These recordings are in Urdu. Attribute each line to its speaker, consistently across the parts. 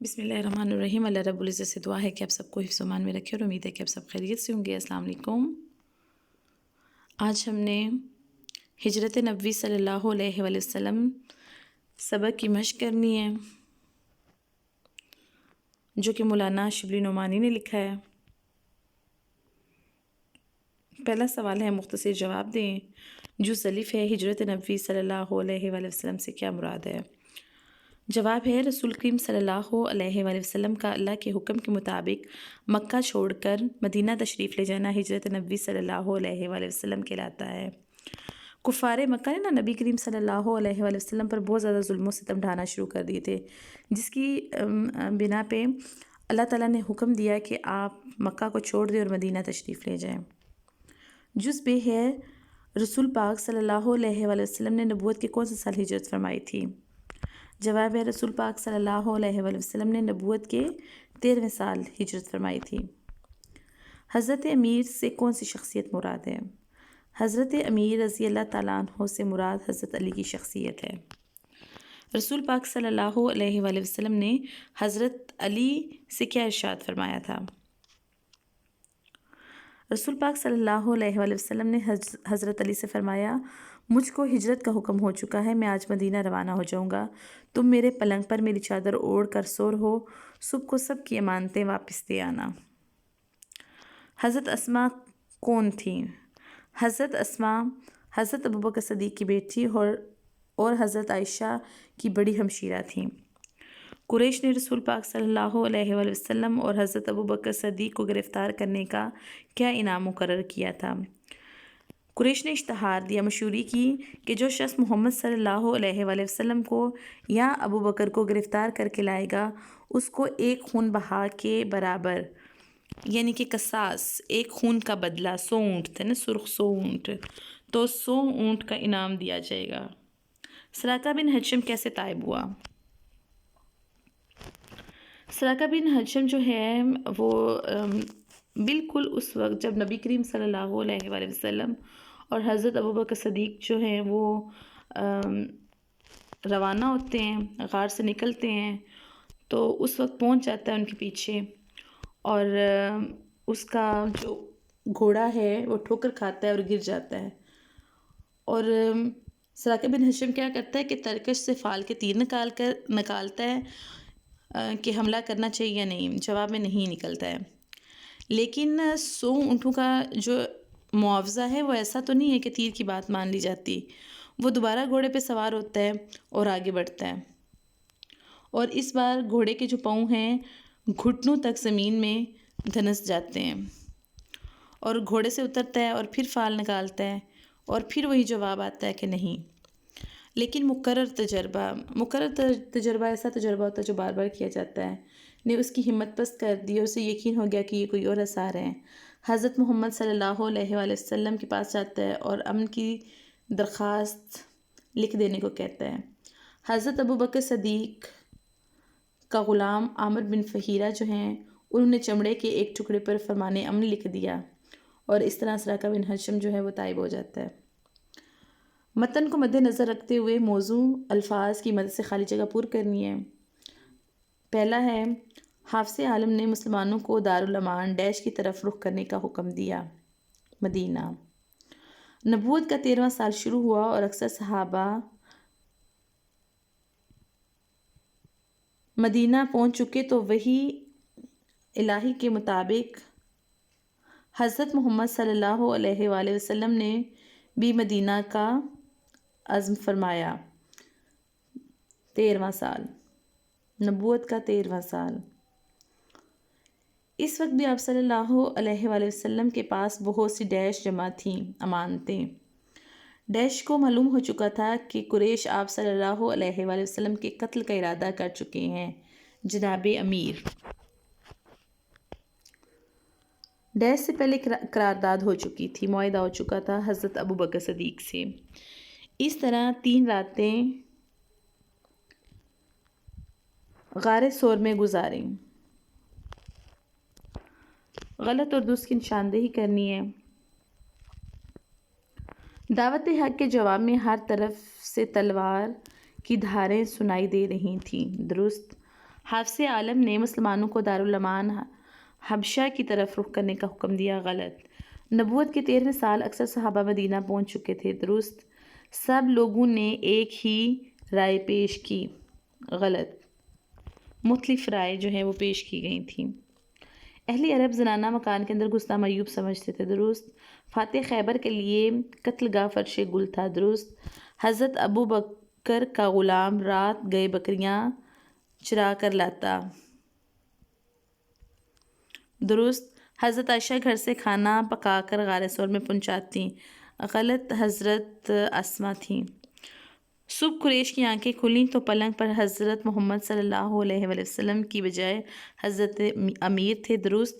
Speaker 1: بسم اللہ الرحمن الرحیم۔ اللہ رب العزت سے دعا ہے کہ آپ سب کو حفظ و امان میں رکھے اور امید ہے کہ آپ سب خیریت سے ہوں گے۔ السلام علیکم۔ آج ہم نے ہجرت نبوی صلی اللہ علیہ وآلہ وسلم سبق کی مشق کرنی ہے، جو کہ مولانا شبلی نعمانی نے لکھا ہے۔ پہلا سوال ہے، مختصر جواب دیں۔ جو سلف ہے، ہجرت نبوی صلی اللہ علیہ وآلہ وسلم سے کیا مراد ہے؟ جواب ہے، رسول کریم صلی اللہ علیہ وآلہ وسلم کا اللہ کے حکم کے مطابق مکہ چھوڑ کر مدینہ تشریف لے جانا ہجرت نبوی صلی اللہ علیہ وآلہ وسلم کہلاتا ہے۔ کفار مکہ نے نبی کریم صلی اللہ علیہ وآلہ وسلم پر بہت زیادہ ظلم و ستم ڈھانا شروع کر دیے تھے، جس کی بنا پہ اللہ تعالیٰ نے حکم دیا کہ آپ مکہ کو چھوڑ دیں اور مدینہ تشریف لے جائیں۔ جز بے ہے، رسول پاک صلی اللہ علیہ وآلہ وسلم نے نبوت کے کون سے سال ہجرت فرمائی تھی؟ جواب ہے، رسول پاک صلی اللہ علیہ وآلہ وسلم نے نبوت کے 13ویں سال ہجرت فرمائی تھی۔ حضرت امیر سے کون سی شخصیت مراد ہے؟ حضرت امیر رضی اللہ تعالیٰ عنہ سے مراد حضرت علی کی شخصیت ہے۔ رسول پاک صلی اللہ علیہ وآلہ وسلم نے حضرت علی سے کیا ارشاد فرمایا تھا؟ رسول پاک صلی اللہ علیہ وآلہ وسلم نے حضرت علی سے فرمایا، مجھ کو ہجرت کا حکم ہو چکا ہے، میں آج مدینہ روانہ ہو جاؤں گا، تم میرے پلنگ پر میری چادر اوڑھ کر سو رہو، صبح کو سب کی امانتیں واپس دے آنا۔ حضرت اسماء کون تھیں؟ حضرت اسماء حضرت ابوبکر صدیق کی بیٹی اور حضرت عائشہ کی بڑی ہمشیرہ تھیں۔ قریش نے رسول پاک صلی اللہ علیہ وآلہ وسلم اور حضرت ابوبکر صدیق کو گرفتار کرنے کا کیا انعام مقرر کیا تھا؟ قریش نے اشتہار دیا، مشہوری کی کہ جو شخص محمد صلی اللہ علیہ وآلہ وسلم کو یا ابوبکر کو گرفتار کر کے لائے گا، اس کو ایک خون بہا کے برابر، یعنی کہ قصاص، ایک خون کا بدلہ، 100 اونٹ تھے نا، سرخ 100 اونٹ، تو 100 اونٹ کا انعام دیا جائے گا۔ سراقہ بن حشم کیسے طائب ہوا؟ سراقہ بن حشم جو ہے وہ بالکل اس وقت جب نبی کریم صلی اللہ علیہ وآلہ وسلم اور حضرت ابوبکر صدیق جو ہیں وہ روانہ ہوتے ہیں، غار سے نکلتے ہیں، تو اس وقت پہنچ جاتا ہے ان کے پیچھے، اور اس کا جو گھوڑا ہے وہ ٹھوکر کھاتا ہے اور گر جاتا ہے، اور سراقہ بن حشم کیا کرتا ہے کہ ترکش سے فال کے تیر نکالتا ہے کہ حملہ کرنا چاہیے یا نہیں، جواب میں نہیں نکلتا ہے۔ لیکن 100 اونٹوں کا جو معاوضہ ہے وہ ایسا تو نہیں ہے کہ تیر کی بات مان لی جاتی، وہ دوبارہ گھوڑے پہ سوار ہوتا ہے اور آگے بڑھتا ہے، اور اس بار گھوڑے کے جو پاؤں ہیں گھٹنوں تک زمین میں دھنس جاتے ہیں، اور گھوڑے سے اترتا ہے اور پھر فال نکالتا ہے، اور پھر وہی جواب آتا ہے کہ نہیں۔ لیکن مقرر تجربہ ایسا تجربہ ہوتا ہے جو بار بار کیا جاتا ہے، نے اس کی ہمت پست کر دی اور اسے یقین ہو گیا کہ یہ کوئی اور آثار ہیں۔ حضرت محمد صلی اللہ علیہ وآلہ وسلم کے پاس جاتا ہے اور امن کی درخواست لکھ دینے کو کہتا ہے۔ حضرت ابوبکر صدیق کا غلام عامر بن فہیرہ جو ہیں، انہوں نے چمڑے کے ایک ٹکڑے پر فرمان امن لکھ دیا، اور اس طرح سراقہ بن حشم جو ہے وہ طائب ہو جاتا ہے۔ متن کو مد نظر رکھتے ہوئے موضوع الفاظ کی مدد سے خالی جگہ پر کرنی ہے۔ پہلا ہے، حافظ عالم نے مسلمانوں کو دارالامان ڈیش کی طرف رخ کرنے کا حکم دیا، مدینہ۔ نبوت کا 13واں سال شروع ہوا اور اکثر صحابہ مدینہ پہنچ چکے تو وحی الہی کے مطابق حضرت محمد صلی اللہ علیہ وآلہ وسلم نے بھی مدینہ کا عزم فرمایا۔ 13واں سال، نبوت کا 13واں سال۔ اس وقت بھی آپ صلی اللہ علیہ وآلہ وسلم کے پاس بہت سی ڈیش جمع تھیں، امانتیں۔ ڈیش کو معلوم ہو چکا تھا کہ قریش آپ صلی اللہ علیہ وآلہ وسلم کے قتل کا ارادہ کر چکے ہیں، جناب امیر۔ ڈیش سے پہلے قرارداد ہو چکی تھی، معاہدہ ہو چکا تھا حضرت ابوبکر صدیق سے۔ اس طرح 3 راتیں غار ثور میں گزاریں۔ غلط اور درست کی نشاندہی کرنی ہے۔ دعوت حق کے جواب میں ہر طرف سے تلوار کی دھاریں سنائی دے رہی تھیں، درست۔ حافظ عالم نے مسلمانوں کو دارالامان حبشہ کی طرف رخ کرنے کا حکم دیا، غلط۔ نبوت کے 13ویں سال اکثر صحابہ مدینہ پہنچ چکے تھے، درست۔ سب لوگوں نے ایک ہی رائے پیش کی، غلط۔ مختلف رائے جو ہیں وہ پیش کی گئی تھیں۔ اہل عرب زنانہ مکان کے اندر گھسنا معیوب سمجھتے تھے، درست۔ فاتح خیبر کے لیے قتل گاہ فرش گل تھا، درست۔ حضرت ابو بکر کا غلام رات گئے بکریاں چرا کر لاتا، درست۔ حضرت عائشہ گھر سے کھانا پکا کر غار ثور میں پہنچاتی، غلط۔ حضرت اسما تھیں۔ صبح قریش کی آنکھیں کھلیں تو پلنگ پر حضرت محمد صلی اللہ علیہ وآلہ وسلم کی بجائے حضرت امیر تھے، درست۔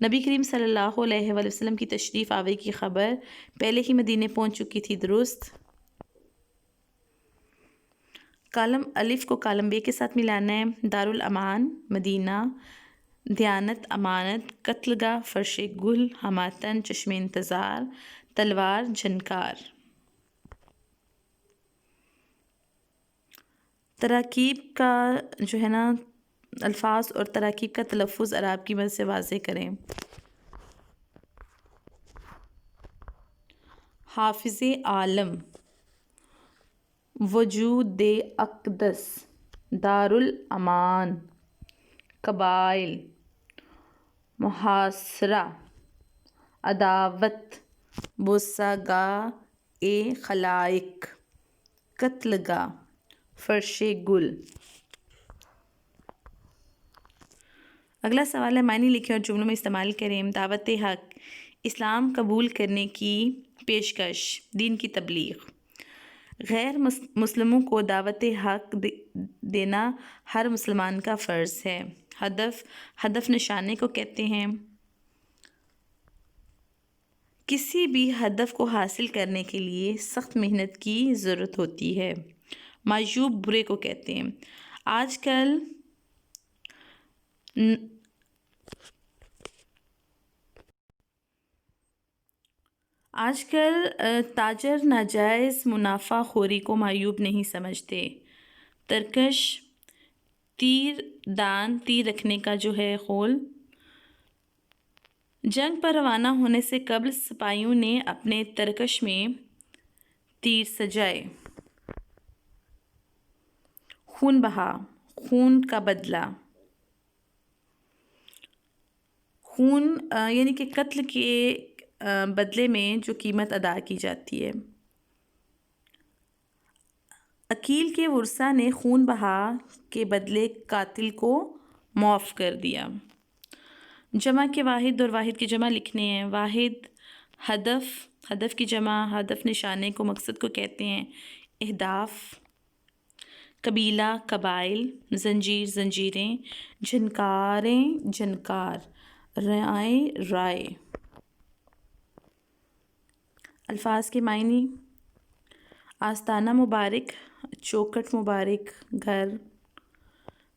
Speaker 1: نبی کریم صلی اللہ علیہ وآلہ وسلم کی تشریف آوری کی خبر پہلے ہی مدینے پہنچ چکی تھی، درست۔ کالم الف کو کالم بے کے ساتھ ملانا ہے۔ دارالامان مدینہ، دیانت امانت، قتل گاہ فرش گل، ہماتن چشم انتظار، تلوار جھنکار۔ تراکیب کا جو ہے نا الفاظ اور تراکیب کا تلفظ اعراب کی مدد سے واضح کریں۔ حافظ عالم، وجود اقدس، دارالامان، قبائل، محاصرہ، عداوت، بوسہ گاہ خلائق، قتل گاہ فرش گل۔ اگلا سوال ہے، معنی لکھیں اور جملوں میں استعمال کریں۔ دعوت حق، اسلام قبول کرنے کی پیشکش، دین کی تبلیغ۔ غیر مسلموں کو دعوت حق دینا ہر مسلمان کا فرض ہے۔ ہدف نشانے کو کہتے ہیں۔ کسی بھی ہدف کو حاصل کرنے کے لیے سخت محنت کی ضرورت ہوتی ہے۔ معیوب برے کو کہتے ہیں۔ آج کل تاجر ناجائز منافع خوری کو معیوب نہیں سمجھتے۔ ترکش، تیر دان، تیر رکھنے کا جو ہے خول۔ جنگ پر روانہ ہونے سے قبل سپاہیوں نے اپنے ترکش میں تیر سجائے۔ خون بہا، خون کا بدلہ۔ خون یعنی کہ قتل کے بدلے میں جو قیمت ادا کی جاتی ہے۔ عقیل کے ورثاء نے خون بہا کے بدلے قاتل کو معاف کر دیا۔ جمع کے واحد اور واحد کی جمع لکھنے ہیں۔ واحد ہدف کی جمع، ہدف نشانے کو مقصد کو کہتے ہیں۔ اہداف، قبیلہ قبائل، زنجیر زنجیریں، جھنکاریں جھنکار، رائے رائے۔ الفاظ کے معنی، آستانہ مبارک، چوکھٹ مبارک، گھر۔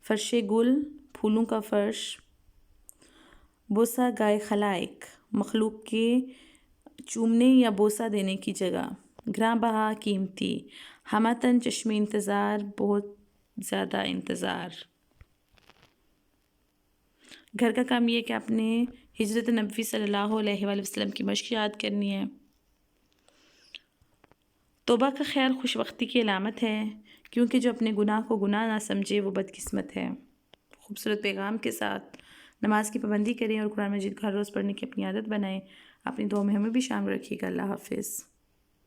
Speaker 1: فرش گل، پھولوں کا فرش۔ بوسہ گائے خلائق، مخلوق کے چومنے یا بوسہ دینے کی جگہ۔ گراں بہا، قیمتی۔ ہماتن، چشم انتظار، بہت زیادہ انتظار۔ گھر کا کام یہ ہے کہ آپ نے ہجرت نبوی صلی اللہ علیہ وآلہ وسلم کی مشق یاد کرنی ہے۔ توبہ کا خیال خوش بختی کی علامت ہے، کیونکہ جو اپنے گناہ کو گناہ نہ سمجھے وہ بدقسمت ہے۔ خوبصورت پیغام کے ساتھ نماز کی پابندی کریں اور قرآن مجید کو ہر روز پڑھنے کی اپنی عادت بنائیں۔ اپنی دعاؤں میں ہمیں بھی شامل رکھیے گا۔ اللہ حافظ۔